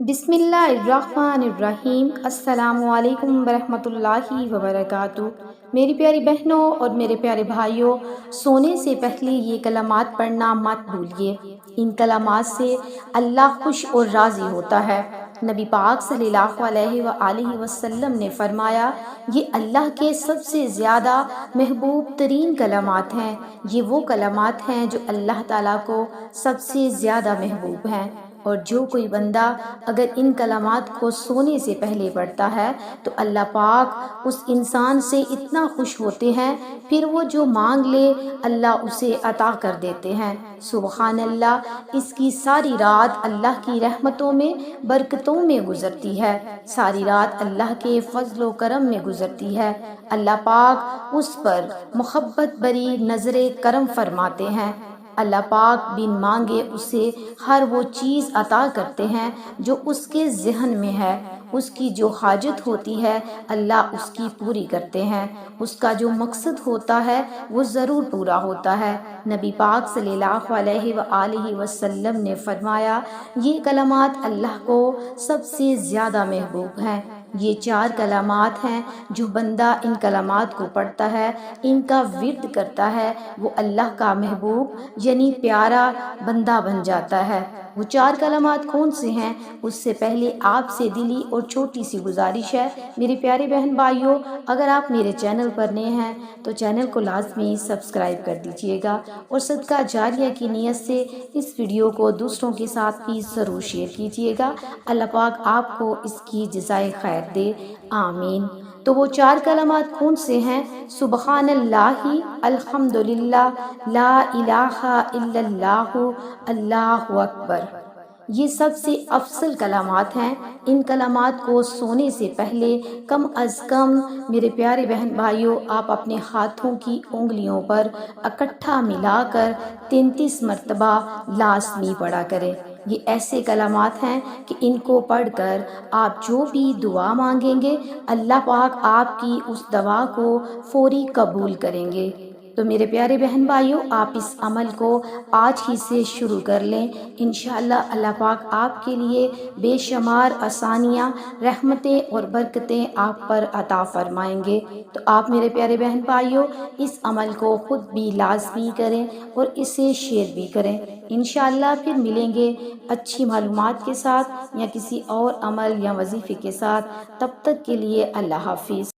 बिस्मिल्लाहिर्रहमानिर्रहीम। अस्सलामु अलैकुम वरहमतुल्लाहि वबरकातुहू। मेरी प्यारी बहनों और मेरे प्यारे भाइयों, सोने से पहले ये कलमात पढ़ना मत भूलिए। इन कलमात से अल्लाह खुश और राज़ी होता है। नबी पाक सल्लल्लाहु अलैहि वसल्लम ने फरमाया, ये अल्लाह के सबसे ज़्यादा महबूब तरीन कलमात हैं। ये वो कलमात हैं जो अल्लाह ताला को सबसे ज़्यादा महबूब हैं। और जो कोई बंदा अगर इन कलामात को सोने से पहले पढ़ता है तो अल्लाह पाक उस इंसान से इतना खुश होते हैं, फिर वो जो मांग ले अल्लाह उसे अता कर देते हैं। सुबहान अल्लाह। इसकी सारी रात अल्लाह की रहमतों में, बरकतों में गुजरती है। सारी रात अल्लाह के फजल व करम में गुजरती है। अल्लाह पाक उस पर मोहब्बत भरी नजरे करम फरमाते हैं। अल्लाह पाक बिन मांगे उसे हर वो चीज़ अता करते हैं जो उसके ज़हन में है। उसकी जो हाजत होती है अल्लाह उसकी पूरी करते हैं। उसका जो मकसद होता है वो ज़रूर पूरा होता है। नबी पाक सल्लल्लाहु अलैहि वसल्लम ने फरमाया, ये कलमात अल्लाह को सबसे ज़्यादा महबूब हैं। ये 4 कलामात हैं, जो बंदा इन कलामात को पढ़ता है, इनका विर्द करता है, वो अल्लाह का महबूब यानी प्यारा बंदा बन जाता है। वो 4 कलामात कौन से हैं? उससे पहले आपसे दिली और छोटी सी गुजारिश है मेरे प्यारे बहन भाइयों, अगर आप मेरे चैनल पर नए हैं तो चैनल को लाजमी सब्सक्राइब कर दीजिएगा और सदका जारिया की नीयत से इस वीडियो को दूसरों के साथ भी ज़रूर शेयर कीजिएगा। अल्लाह पाक आपको इसकी जज़ाए खैर दे, आमीन। तो वो 4 कलमात कौन से हैं? सुबहानल्लाहि, अल्हम्दुलिल्लाह, ला इलाहा इल्लल्लाहु, अल्लाहु अकबर। ये सबसे अफसल कलामात हैं। इन कलामात को सोने से पहले कम अज़ कम मेरे प्यारे बहन भाइयों आप अपने हाथों की उंगलियों पर इकट्ठा मिलाकर 33 मरतबा लाजमी पढ़ा करें। ये ऐसे कलामात हैं कि इनको पढ़कर आप जो भी दुआ मांगेंगे अल्लाह पाक आपकी उस दवा को फौरी कबूल करेंगे। तो मेरे प्यारे बहन भाइयों, आप इस अमल को आज ही से शुरू कर लें। इंशाअल्लाह अल्लाह पाक आपके लिए बेशुमार आसानियाँ, रहमतें और बरकतें आप पर अता फरमाएंगे। तो आप मेरे प्यारे बहन भाइयों इस अमल को खुद भी लाजमी करें और इसे शेयर भी करें। इंशाअल्लाह फिर मिलेंगे अच्छी मालूमात के साथ या किसी और अमल या वजीफ़े के साथ। तब तक के लिए अल्लाह हाफिज़।